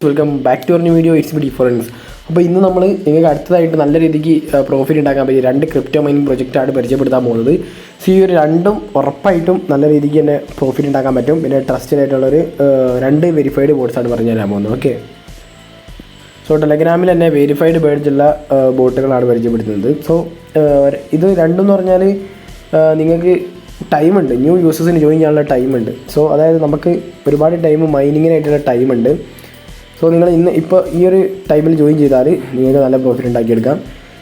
Welcome back to our new video. It's me difference. അപ്പോൾ ഇന്ന് നമ്മൾ നിങ്ങൾക്ക് അടുത്തതായിട്ട് നല്ല രീതിക്ക് പ്രോഫിറ്റ് ഉണ്ടാക്കാൻ പറ്റിയ 2 ക്രിപ്റ്റോ മൈനിങ് പ്രൊജക്റ്റാണ് പരിചയപ്പെടുത്താൻ പോകുന്നത്. സോ ഈ ഒരു രണ്ടും ഉറപ്പായിട്ടും നല്ല രീതിക്ക് തന്നെ പ്രോഫിറ്റ് ഉണ്ടാക്കാൻ പറ്റും. പിന്നെ ട്രസ്റ്റഡ് ആയിട്ടുള്ളൊരു 2 വെരിഫൈഡ് ബോട്ട്സാണ് പറഞ്ഞു തരാൻ പോകുന്നത്. ഓക്കെ, സോ ടെലഗ്രാമിൽ തന്നെ വെരിഫൈഡ് ബേഡ്ജുള്ള ബോട്ടുകളാണ് പരിചയപ്പെടുത്തുന്നത്. സോ ഇത് രണ്ടെന്ന് പറഞ്ഞാൽ നിങ്ങൾക്ക് ടൈമുണ്ട്, ന്യൂ യൂസേഴ്സിന് ജോയിൻ ചെയ്യാനുള്ള ടൈമുണ്ട്. സോ അതായത് നമുക്ക് ഒരുപാട് ടൈം മൈനിങ്ങിനായിട്ടുള്ള ടൈമുണ്ട്. സോ നിങ്ങൾ ഇപ്പോൾ ഈ ഒരു ടൈമിൽ ജോയിൻ ചെയ്താൽ നിങ്ങൾക്ക് നല്ല പ്രോഫിറ്റ് ഉണ്ടാക്കിയെടുക്കാം.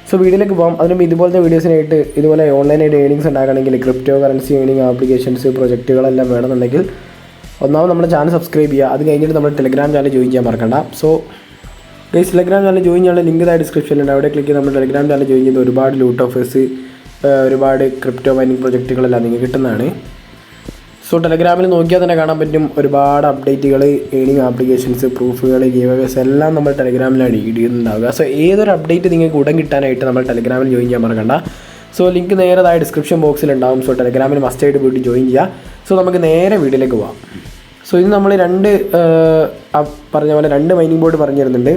സോ വീഡിയോയിലേക്ക് പോകാം. അതിനും ഇതുപോലത്തെ വീഡിയോസിനായിട്ട് ഇതുപോലെ ഓൺലൈനായിട്ട് ഏണിങ്സ് ഉണ്ടാക്കണമെങ്കിൽ ക്രിപ്റ്റോ കറൻസി ഏണിംഗ് ആപ്ലിക്കേഷൻസ് പ്രൊജക്റ്റുകളെല്ലാം വേണമെന്നുണ്ടെങ്കിൽ ഒന്നാമത് നമ്മുടെ ചാനൽ സബ്സ്ക്രൈബ് ചെയ്യുക. അത് കഴിഞ്ഞിട്ട് നമ്മുടെ ടെലഗ്രാം ചാനൽ ജോയിൻ ചെയ്യാൻ മറക്കണ്ട. So guys, Telegram channel join ചെയ്യാനുള്ള ലിങ്ക് താഴെ ഡിസ്ക്രിപ്ഷനിലുണ്ട്. അവിടെ ക്ലിക്ക് ചെയ്ത് നമ്മുടെ ടെലഗ്രാം ചാനൽ ജോയിൻ ചെയ്ത് ഒരുപാട് ലൂട്ട് ഓഫേഴ്സ്, ഒരുപാട് ക്രിപ്റ്റോ മൈനിങ് പ്രൊജക്റ്റുകളെല്ലാം നിങ്ങൾക്ക് കിട്ടുന്നതാണ്. സോ ടെലഗ്രാമിൽ നോക്കിയാൽ തന്നെ കാണാൻ പറ്റും ഒരുപാട് അപ്ഡേറ്റുകൾ, ഏണിംഗ് ആപ്ലിക്കേഷൻസ്, പ്രൂഫുകൾ, ഗീവേഴ്സ് എല്ലാം നമ്മൾ ടെലഗ്രാമിലാണ് ഇടുന്നുണ്ടാവുക. സോ ഏതൊരു അപ്ഡേറ്റ് നിങ്ങൾക്ക് ഉടൻ കിട്ടാനായിട്ട് നമ്മൾ ടെലഗ്രാമിൽ ജോയിൻ ചെയ്യാൻ മറക്കണ്ട. സോ ലിങ്ക് നേരതായ ഡിസ്ക്രിപ്ഷൻ ബോക്സിലുണ്ടാവും. സോ ടെലഗ്രാമിൽ മസ്റ്റായിട്ട് പോയിട്ട് ജോയിൻ ചെയ്യുക. സോ നമുക്ക് നേരെ വീഡിയോയിലേക്ക് പോകാം. സോ ഇത് നമ്മൾ പറഞ്ഞ പോലെ 2 മൈനിങ് ബോർഡ് പറഞ്ഞു തരുന്നുണ്ട്.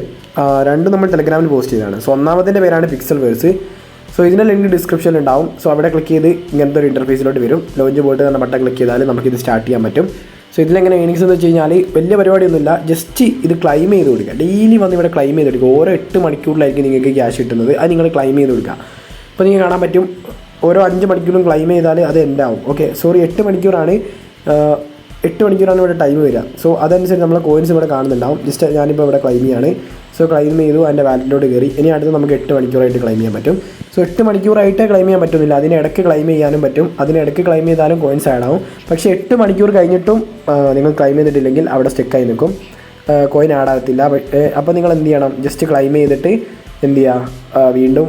2 നമ്മൾ ടെലഗ്രാമിൽ പോസ്റ്റ് ചെയ്തതാണ്. സോ ഒന്നാമത്തിൻ്റെ പേരാണ് പിക്സൽ വേഴ്സ്. സോ ഇതിൻ്റെ ലിങ്ക് ഡിസ്ക്രിപ്ഷനിൽ ഉണ്ടാവും. സോ അവിടെ ക്ലിക്ക് ചെയ്ത് ഇങ്ങനത്തെ ഒരു ഇൻ്റർഫേസിലോട്ട് വരും. ലോഞ്ച് ബോട്ട് എന്ന ബട്ടൺ ക്ലിക്ക് ചെയ്താൽ നമുക്കിത് സ്റ്റാർട്ട് ചെയ്യാൻ പറ്റും. സോ ഇതിലെങ്ങനെ ഏണിങ്സ് എന്ന് വെച്ച് കഴിഞ്ഞാൽ വലിയ പരിപാടിയൊന്നുമില്ല, ജസ്റ്റ് ഇത് ക്ലൈം ചെയ്ത് കൊടുക്കുക. ഡെയിലി വന്ന് ഇവിടെ ക്ലൈം ചെയ്ത് കൊടുക്കുക. ഓരോ 8 മണിക്കൂറിലായിരിക്കും നിങ്ങൾക്ക് ക്യാഷ് കിട്ടുന്നത്. അത് നിങ്ങൾ ക്ലൈം ചെയ്ത് കൊടുക്കുക. ഇപ്പോൾ നിങ്ങൾക്ക് കാണാൻ പറ്റും ഓരോ 5 മണിക്കൂറും ക്ലൈം ചെയ്താൽ അത് എൻഡാവും. ഓക്കെ, സോറി 8 മണിക്കൂറാണ് ഇവിടെ ടൈം വരിക. സോ അതനുസരിച്ച് നമ്മളെ കോയിൻസ് ഇവിടെ കാണുന്നുണ്ടാവും. ജസ്റ്റ് ഞാനിപ്പോൾ ഇവിടെ ക്ലൈം ചെയ്യാണ്. സോ ക്ലൈം ചെയ്തു, അതിൻ്റെ വാലറ്റിലോട്ട് കയറി. ഇനി അടുത്ത് നമുക്ക് 8 മണിക്കൂറായിട്ട് ക്ലൈം ചെയ്യാൻ പറ്റും. സോ 8 മണിക്കൂറായിട്ട് ക്ലൈം ചെയ്യാൻ പറ്റുന്നില്ല, അതിനിടയ്ക്ക് ക്ലൈം ചെയ്യാനും പറ്റും. അതിനിടയ്ക്ക് ക്ലൈം ചെയ്താലും കോയിൻസ് ആഡ് ആവും. പക്ഷേ 8 മണിക്കൂർ കഴിഞ്ഞിട്ടും നിങ്ങൾ ക്ലൈം ചെയ്തിട്ടില്ലെങ്കിൽ അവിടെ സ്റ്റക്കായി നിൽക്കും, കോയിൻ ആഡ് ആകത്തില്ല. അപ്പോൾ നിങ്ങൾ എന്ത് ചെയ്യണം, ജസ്റ്റ് ക്ലൈം ചെയ്തിട്ട് എന്ത് ചെയ്യുക, വീണ്ടും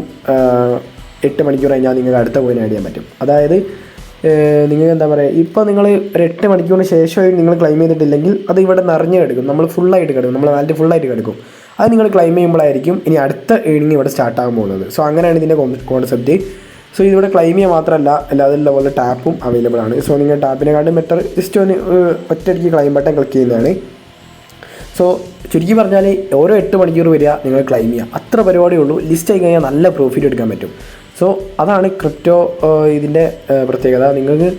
8 മണിക്കൂർ കഴിഞ്ഞാൽ നിങ്ങൾക്ക് അടുത്ത കോയിൻ ആഡ് ചെയ്യാൻ പറ്റും. അതായത് നിങ്ങൾ എന്താ പറയുക, ഇപ്പോൾ നിങ്ങൾ ഒരു 8 മണിക്കൂറിന് ശേഷമായി നിങ്ങൾ ക്ലൈം ചെയ്തിട്ടില്ലെങ്കിൽ അത് ഇവിടെ നിറഞ്ഞ് കിടക്കും, നമ്മൾ ഫുള്ളായിട്ട് കിടക്കും, നമ്മൾ വാലറ്റ് ഫുള്ളായിട്ട് കിടക്കും. അത് നിങ്ങൾ ക്ലൈം ചെയ്യുമ്പോഴായിരിക്കും ഇനി അടുത്ത ഏണിങ് ഇവിടെ സ്റ്റാർട്ടാകാൻ പോകുന്നത്. സോ അങ്ങനെയാണ് ഇതിൻ്റെ കോൺസെപ്റ്റ്. സോ ഇതിവിടെ ക്ലൈം ചെയ്യാൻ മാത്രമല്ല, അല്ലാതെ പോലെ ടാപ്പും അവൈലബിൾ ആണ്. സോ നിങ്ങൾ ടാപ്പിനെക്കാട്ടും ബെറ്റർ ജസ്റ്റ് ഒന്ന് ഒറ്റയടിക്ക് ക്ലൈം ബട്ടൺ ക്ലിക്ക് ചെയ്യുന്നതാണ്. സോ ചുരുക്കി പറഞ്ഞാൽ ഓരോ 8 മണിക്കൂർ വരിക, നിങ്ങൾ ക്ലൈം ചെയ്യുക, അത്ര പരിപാടിയേ ഉള്ളൂ. ലിസ്റ്റ് ആയി കഴിഞ്ഞാൽ നല്ല പ്രോഫിറ്റ് എടുക്കാൻ പറ്റും. സോ അതാണ് ക്രിപ്റ്റോ ഇതിൻ്റെ പ്രത്യേകത. നിങ്ങൾക്ക്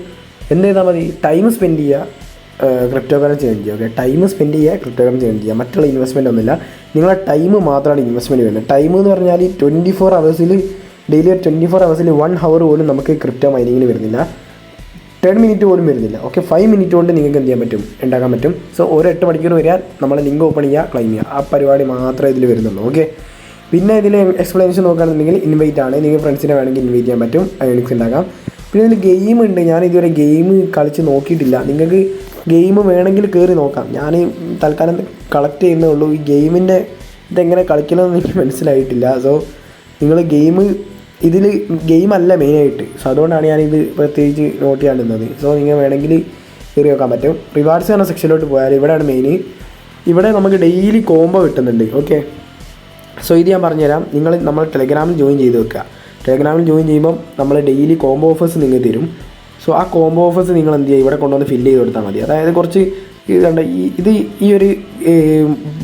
എന്ത് ചെയ്താൽ മതി, ടൈം സ്പെൻഡ് ചെയ്യുക, ക്രിപ്റ്റോ കറൻസി ഏൺ ചെയ്യുക. ഓക്കെ, ടൈം സ്പെൻഡ് ചെയ്യുക, ക്രിപ്റ്റോ കറൻസി ഏൺ ചെയ്യുക. മറ്റുള്ള ഇൻവെസ്റ്റ്മെൻറ്റ് ഒന്നുമില്ല. നിങ്ങളുടെ ടൈം മാത്രമാണ് ഇൻവെസ്റ്റ്മെൻറ്റ് വരുന്നത്. ടൈം എന്ന് പറഞ്ഞാൽ 24 അവേഴ്സിൽ ഡെയിലി 24 അവേഴ്സിൽ 1 ഹവർ പോലും നമുക്ക് ക്രിപ്റ്റോ മൈനിങ്ങിന് വരുന്നില്ല, 10 മിനിറ്റ് പോലും വരുന്നില്ല. ഓക്കെ, 5 മിനിറ്റ് കൊണ്ട് നിങ്ങൾക്ക് എന്ത് ചെയ്യാൻ പറ്റും, ഉണ്ടാക്കാൻ പറ്റും. സോ ഓരോ 8 മണിക്കൂർ വരാൻ നമ്മളെ ലിങ്ക് ഓപ്പൺ ചെയ്യുക, ക്ലൈം ചെയ്യുക. ആ പരിപാടി മാത്രമേ ഇതിൽ വരുന്നുള്ളൂ. ഓക്കെ, പിന്നെ ഇതിൽ എക്സ്പ്ലനേഷൻ നോക്കുകയാണെന്നുണ്ടെങ്കിൽ ഇൻവൈറ്റ് ആണ്. നിങ്ങൾ ഫ്രണ്ട്സിനെ വേണമെങ്കിൽ ഇൻവൈറ്റ് ചെയ്യാൻ പറ്റും, ഏണിങ്സ് ഉണ്ടാക്കാം. പിന്നെ ഇതിൽ ഗെയിം ഉണ്ട്. ഞാൻ ഇതുവരെ ഗെയിം കളിച്ച് നോക്കിയിട്ടില്ല. നിങ്ങൾക്ക് ഗെയിം വേണമെങ്കിൽ കയറി നോക്കാം. ഞാൻ തൽക്കാലം കളക്ട് ചെയ്യുന്നേ ഉള്ളൂ. ഈ ഗെയിമിൻ്റെ ഇതെങ്ങനെ കളിക്കണമെന്ന് എനിക്ക് മനസ്സിലായിട്ടില്ല. സോ നിങ്ങൾ ഇതിൽ ഗെയിമല്ല മെയിനായിട്ട്. സോ അതുകൊണ്ടാണ് ഞാനിത് പ്രത്യേകിച്ച് നോട്ട് ചെയ്യാണ്ടിരുന്നത്. സോ നിങ്ങൾ വേണമെങ്കിൽ കയറി നോക്കാൻ പറ്റും. റിവാർഡ്സ് എന്ന സെക്ഷനിലോട്ട് പോയാൽ ഇവിടെയാണ് മെയിൻ. ഇവിടെ നമുക്ക് ഡെയിലി കോംബോ കിട്ടുന്നുണ്ട്. ഓക്കെ, സോ ഇത് ഞാൻ പറഞ്ഞുതരാം. നമ്മൾ ടെലഗ്രാമിൽ ജോയിൻ ചെയ്ത് വെക്കുക. ടെലഗ്രാമിൽ ജോയിൻ ചെയ്യുമ്പം നമ്മൾ ഡെയിലി കോംബോ ഓഫേഴ്സ് നിങ്ങൾക്ക് തരും. സോ ആ കോംബോ ഓഫേഴ്സ് നിങ്ങൾ എന്ത് ചെയ്യുക, ഇവിടെ കൊണ്ടുവന്ന് ഫില്ല് ചെയ്ത് കൊടുത്താൽ മതി. അതായത് കുറച്ച് ഈ ഒരു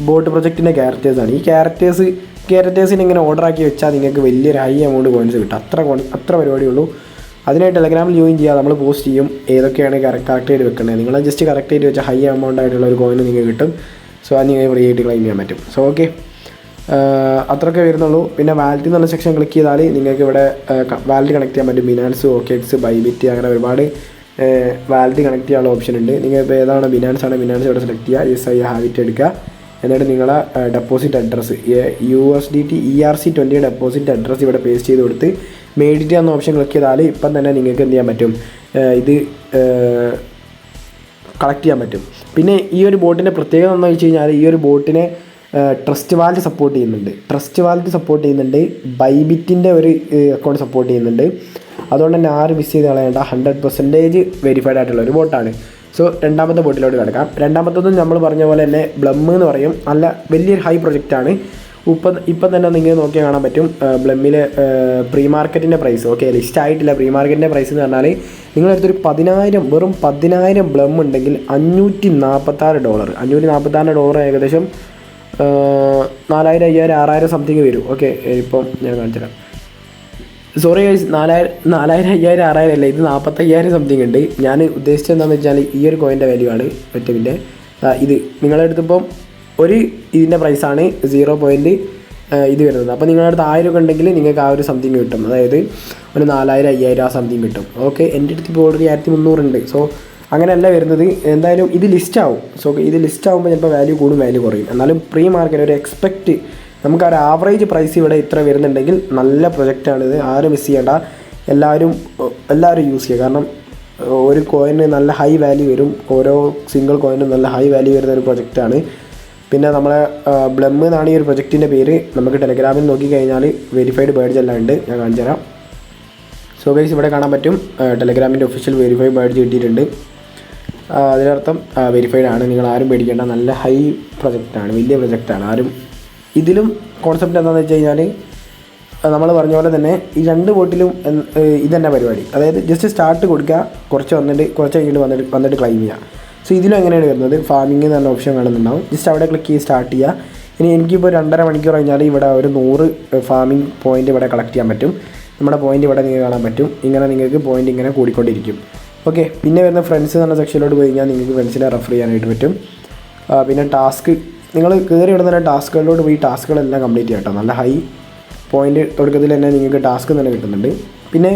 ബോട്ട് പ്രൊജക്റ്റിൻ്റെ ക്യാരക്ടേഴ്സാണ്. ഈ ക്യാരക്ടേഴ്സിനെ ഇങ്ങനെ ഓർഡറാക്കി വെച്ചാൽ നിങ്ങൾക്ക് വലിയൊരു ഹൈ എമൗണ്ട് കോയിൻസ് കിട്ടും. അത്ര പരിപാടിയുള്ളൂ. അതിനായി ടെലഗ്രാമിൽ ജോയിൻ ചെയ്യുക. നമ്മൾ പോസ്റ്റ് ചെയ്യും ഏതൊക്കെയാണ് കറക്റ്റ് ചെയ്ത് വെക്കേണ്ടത്. നിങ്ങൾ ജസ്റ്റ് കറക്റ്റ് ചെയ്ത് വെച്ചാൽ ഹൈ എമൗണ്ട് ആയിട്ടുള്ള ഒരു കോയിൻ നിങ്ങൾക്ക് കിട്ടും. സോ അത് നിങ്ങൾ ഫ്രീ ആയിട്ട് ക്ലെയിം ചെയ്യാൻ പറ്റും. സോ ഓക്കെ, അത്രയൊക്കെ വരുന്നുള്ളൂ. പിന്നെ വാലറ്റ് എന്നുള്ള സെക്ഷൻ ക്ലിക്ക് ചെയ്താൽ നിങ്ങൾക്ക് ഇവിടെ വാലറ്റ് കണക്ട് ചെയ്യാൻ പറ്റും. ബിനാൻസ്, OKX, ബൈബിറ്റ്, അങ്ങനെ ഒരുപാട് വാലറ്റ് കണക്ട് ചെയ്യാനുള്ള ഓപ്ഷൻ ഉണ്ട്. നിങ്ങൾ ഇപ്പോൾ ഏതാണ് ബിനാൻസ് ആണ്, ബിനാൻസ് ഇവിടെ സെലക്ട് ചെയ്യുക, SI ഹാബിറ്റ് എടുക്കുക. എന്നിട്ട് നിങ്ങളെ deposit address USDT ERC20 deposit address ഇവിടെ പേസ്റ്റ് ചെയ്ത് കൊടുത്ത് മേടിറ്റ് എന്ന ഓപ്ഷൻ ക്ലിക്ക് ചെയ്താൽ ഇപ്പം തന്നെ നിങ്ങൾക്ക് എന്ത് ചെയ്യാൻ പറ്റും, ഇത് കളക്ട് ചെയ്യാൻ പറ്റും. പിന്നെ ഈ ഒരു ബോട്ടിൻ്റെ പ്രത്യേകത എന്താണെന്ന് വെച്ച് കഴിഞ്ഞാൽ ഈ ഒരു ബോട്ടിനെ ട്രസ്റ്റ് വാലറ്റ് സപ്പോർട്ട് ചെയ്യുന്നുണ്ട്. ബൈബിറ്റിൻ്റെ ഒരു അക്കൗണ്ട് സപ്പോർട്ട് ചെയ്യുന്നുണ്ട്. അതുകൊണ്ട് തന്നെ ആരും മിസ് ചെയ്ത് കളയേണ്ട, 100% വെരിഫൈഡ് ആയിട്ടുള്ള ഒരു ബോട്ടാണ്. സോ രണ്ടാമത്തെ ബോട്ടിലോട്ട് കിടക്കാം. രണ്ടാമത്തതും നമ്മൾ പറഞ്ഞ പോലെ തന്നെ ബ്ലം എന്ന് പറയും. നല്ല വലിയൊരു ഹൈ പ്രൊജക്റ്റാണ്. ഇപ്പം തന്നെ നിങ്ങൾ നോക്കിയാൽ കാണാൻ പറ്റും ബ്ലമ്മിലെ പ്രീ മാർക്കറ്റിൻ്റെ പ്രൈസ്. ഓക്കെ, ലിസ്റ്റ് ആയിട്ടില്ല. പ്രീ മാർക്കറ്റിൻ്റെ പ്രൈസ് എന്ന് പറഞ്ഞാൽ നിങ്ങളടുത്തൊരു 10,000 വെറും 10,000 ബ്ലം ഉണ്ടെങ്കിൽ $546. $546 ഏകദേശം 4000, 5000, 6000 സംതിങ് വരും. ഓക്കെ, ഇപ്പം ഞാൻ കാണിച്ചുതരാം. സോറി ഗൈസ്, 4000, 5000, 6000 അല്ല, ഇത് 45,000 സംതിങ് ഉണ്ട്. ഞാൻ ഉദ്ദേശിച്ചത് എന്താണെന്ന് വെച്ചാൽ ഈ ഒരു കോയിൻ്റെ വാല്യൂ ആണ് മറ്റേതിൻ്റെ. ഇത് നിങ്ങളുടെ അടുത്തിപ്പം ഒരു ഇതിൻ്റെ പ്രൈസാണ് 0. ഇത് വരുന്നത്. അപ്പോൾ നിങ്ങളുടെ അടുത്ത് 1000 ഒക്കെ ഉണ്ടെങ്കിൽ നിങ്ങൾക്ക് ആ ഒരു സംതിങ് കിട്ടും. അതായത് ഒരു 4000, 5000 ആ സംതിങ് കിട്ടും. ഓക്കെ, എൻ്റെ അടുത്ത് ഇപ്പോൾ ഓൾറെഡി 1300 ഉണ്ട്. സോ അങ്ങനെയല്ല വരുന്നത്. എന്തായാലും ഇത് ലിസ്റ്റ് ആവും. സോ ഇത് ലിസ്റ്റ് ആകുമ്പോൾ ചിലപ്പോൾ വാല്യൂ കൂടും, വാല്യൂ കുറയും. എന്നാലും പ്രീ മാർക്കറ്റ് ഒരു എക്സ്പെക്റ്റ് നമുക്ക് ആ ഒരു ആവറേജ് പ്രൈസ് ഇവിടെ ഇത്ര വരുന്നുണ്ടെങ്കിൽ നല്ല പ്രൊജക്റ്റാണിത്. ആരും മിസ് ചെയ്യേണ്ട, എല്ലാവരും യൂസ് ചെയ്യുക. കാരണം ഒരു കോയിന് നല്ല ഹൈ വാല്യൂ വരും. ഓരോ സിംഗിൾ കോയിനും നല്ല ഹൈ വാല്യൂ വരുന്ന ഒരു പ്രൊജക്റ്റാണ്. പിന്നെ നമ്മളെ ബ്ലം എന്നാണ് ഈ ഒരു പ്രൊജക്റ്റിൻ്റെ പേര്. നമുക്ക് ടെലഗ്രാമിൽ നോക്കിക്കഴിഞ്ഞാൽ വെരിഫൈഡ് ബേഡ്ജ് എല്ലാം ഉണ്ട്, ഞാൻ കാണിച്ചു തരാം. സോ ഗൈസ്, ഇവിടെ കാണാൻ പറ്റും ടെലഗ്രാമിൻ്റെ ഒഫീഷ്യൽ വെരിഫൈഡ് ബേഡ്ജ് കിട്ടിയിട്ടുണ്ട്. അതിനർത്ഥം വെരിഫൈഡ് ആണ്. നിങ്ങൾ ആരും പേടിക്കേണ്ട, നല്ല ഹൈ പ്രൊജക്റ്റാണ്, വലിയ പ്രൊജക്റ്റാണ്. ആരും ഇതിലും കോൺസെപ്റ്റ് എന്താണെന്ന് വെച്ച് കഴിഞ്ഞാൽ നമ്മൾ പറഞ്ഞ പോലെ തന്നെ ഈ 2 ബോട്ടിലും ഇതന്നെ പരിപാടി. അതായത് ജസ്റ്റ് സ്റ്റാർട്ട് കൊടുക്കുക, കുറച്ച് കഴിഞ്ഞിട്ട് വന്നിട്ട് ക്ലൈം ചെയ്യുക. സോ ഇതിലും എങ്ങനെയാണ് വരുന്നത്, ഫാമിംഗ് എന്ന് പറഞ്ഞ ഓപ്ഷൻ കാണുന്നുണ്ടാവും. ജസ്റ്റ് അവിടെ ക്ലിക്ക് ചെയ്ത് സ്റ്റാർട്ട് ചെയ്യുക. ഇനി എനിക്കിപ്പോൾ 2.5 മണിക്കൂർ കഴിഞ്ഞാൽ ഇവിടെ ഒരു 100 ഫാമിംഗ് പോയിൻ്റ് ഇവിടെ കളക്ട് ചെയ്യാൻ പറ്റും. നമ്മുടെ പോയിൻ്റ് ഇവിടെ നിങ്ങൾക്ക് കാണാൻ പറ്റും. ഇങ്ങനെ നിങ്ങൾക്ക് പോയിൻ്റ് ഇങ്ങനെ കൂടിക്കൊണ്ടിരിക്കും. ഓക്കെ, പിന്നെ വരുന്ന ഫ്രണ്ട്സ് എന്ന് പറഞ്ഞ സെക്ഷനിലോട്ട് പോയി കഴിഞ്ഞാൽ നിങ്ങൾക്ക് ഫ്രണ്ട്സിനെ റെഫർ ചെയ്യാനായിട്ട് പറ്റും. പിന്നെ ടാസ്ക്, നിങ്ങൾ കയറി ഇവിടെ തന്നെ ടാസ്കുകളിലോട്ട് പോയി ടാസ്കുകളെല്ലാം കംപ്ലീറ്റ് ചെയ്യാം കേട്ടോ. നല്ല ഹൈ പോയിൻ്റ് തുടക്കത്തിൽ തന്നെ നിങ്ങൾക്ക് ടാസ്ക് തന്നെ കിട്ടുന്നുണ്ട്. പിന്നെ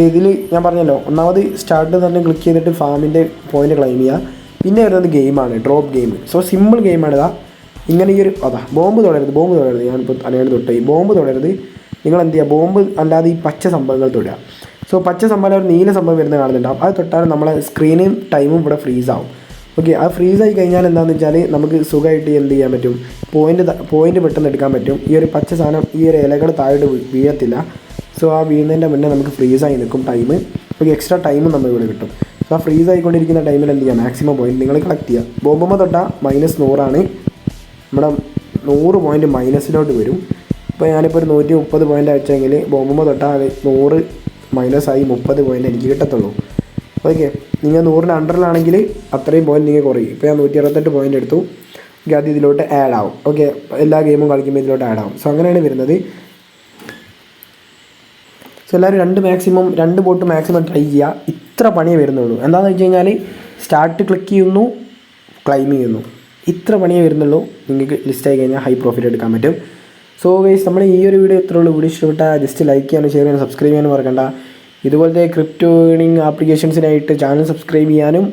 ഇതിൽ ഞാൻ പറഞ്ഞല്ലോ, ഒന്നാമത് സ്റ്റാർട്ട് തന്നെ ക്ലിക്ക് ചെയ്തിട്ട് ഫാമിൻ്റെ പോയിൻ്റ് ക്ലെയിം ചെയ്യുക. പിന്നെ വരുന്നത് ഗെയിമാണ്, ഡ്രോപ്പ് ഗെയിം. സോ സിമ്പിൾ ഗെയിമാണ്. ഇതാ ഇങ്ങനെ ഈ ഒരു ബോംബ് തൊടരുത്. ഞാനിപ്പോൾ തലയാണ് തൊട്ട് ഈ ബോംബ് തൊടരുത്. നിങ്ങൾ എന്ത് ചെയ്യുക, ബോംബ് അല്ലാതെ ഈ പച്ച സംഭവങ്ങൾ തൊടുക. സോ പച്ച സംഭവം ഒരു നീല സംഭവം വരുന്നത് കാണുന്നുണ്ടാവും. അത് തൊട്ടാലും നമ്മളെ സ്ക്രീനും ടൈമും ഇവിടെ ഫ്രീസ് ആവും. ഓക്കെ, അത് ഫ്രീസായി കഴിഞ്ഞാൽ എന്താണെന്ന് വെച്ചാൽ നമുക്ക് സുഖമായിട്ട് എന്ത് ചെയ്യാൻ പറ്റും, പോയിൻ്റ് പെട്ടെന്ന് എടുക്കാൻ പറ്റും. ഈ ഒരു പച്ച സാധനം ഈ ഒരു ഇലകൾ താഴോട്ട് വീഴത്തില്ല. സോ ആ വീഴുന്നതിൻ്റെ മുന്നേ നമുക്ക് ഫ്രീസായി നിൽക്കും ടൈം. ഓക്കെ, എക്സ്ട്രാ ടൈമും നമ്മൾ ഇവിടെ കിട്ടും. സോ ആ ഫ്രീസ് ആയിക്കൊണ്ടിരിക്കുന്ന ടൈമിൽ എന്ത് ചെയ്യുക, മാക്സിമം പോയിൻ്റ് നിങ്ങൾ കളക്ട് ചെയ്യുക. ബോംബുമ്പോൾ തൊട്ടാൽ -100 നമ്മുടെ 100 പോയിൻ്റ് മൈനസിലോട്ട് വരും. ഇപ്പോൾ ഞാനിപ്പോൾ ഒരു 130 പോയിൻ്റ് അയച്ചെങ്കിൽ ബോംബുമ്പോൾ തൊട്ടാൽ 100 മൈനസായി 30 പോയിൻ്റ് എനിക്ക് കിട്ടത്തുള്ളൂ. ഓക്കെ, നിങ്ങൾ 100ന് അണ്ടറിലാണെങ്കിൽ അത്രയും പോയിൻ്റ് നിങ്ങൾ കുറയും. ഇപ്പോൾ ഞാൻ 168 പോയിൻ്റ് എടുത്തു. ഓക്കെ, അത് ഇതിലോട്ട് ആഡ് ആവും. ഓക്കെ, എല്ലാ ഗെയിമും കളിക്കുമ്പോൾ ഇതിലോട്ട് ആഡ് ആവും. സോ അങ്ങനെയാണ് വരുന്നത്. സോ എല്ലാവരും 2 ബോട്ട് മാക്സിമം ട്രൈ ചെയ്യുക. ഇത്ര പണിയേ വരുന്നുള്ളൂ. എന്താണെന്ന് വെച്ച് കഴിഞ്ഞാൽ സ്റ്റാർട്ട് ക്ലിക്ക് ചെയ്യുന്നു, ക്ലൈം ചെയ്യുന്നു, ഇത്ര പണിയേ വരുന്നുള്ളൂ. നിങ്ങൾക്ക് ലിസ്റ്റ് ആയി കഴിഞ്ഞാൽ ഹൈ പ്രോഫിറ്റ് എടുക്കാൻ പറ്റും. സോ ഗൈസ്, നമ്മൾ ഈ ഒരു വീഡിയോ ഇത്രേ ഉള്ളൂ. വീഡിയോ ഇഷ്ടപ്പെട്ടാൽ ജസ്റ്റ് ലൈക്ക് ചെയ്യാനും ഷെയർ ചെയ്യാനും സബ്സ്ക്രൈബ് ചെയ്യാനും മറക്കണ്ട. ഇതുപോലത്തെ ക്രിപ്റ്റോ ഏണിംഗ് ആപ്ലിക്കേഷൻസിനായിട്ട് ചാനൽ സബ്സ്ക്രൈബ് ചെയ്യാനും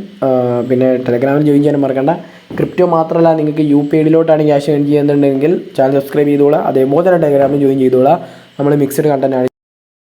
പിന്നെ ടെലഗ്രാമിൽ ജോയിൻ ചെയ്യാനും മറക്കണ്ട. ക്രിപ്റ്റോ മാത്രമല്ല, നിങ്ങൾക്ക് UPIയിലോട്ടാണ് ക്യാഷ് ഏൺ ചെയ്യുന്നുണ്ടെങ്കിൽ ചാനൽ സബ്സ്ക്രൈബ് ചെയ്തോളാം. അതേപോലെ തന്നെ ടെലഗ്രാമിൽ ജോയിൻ ചെയ്തോളാം. നമ്മൾ മിക്സഡ് കണ്ടൻറ്റാണ്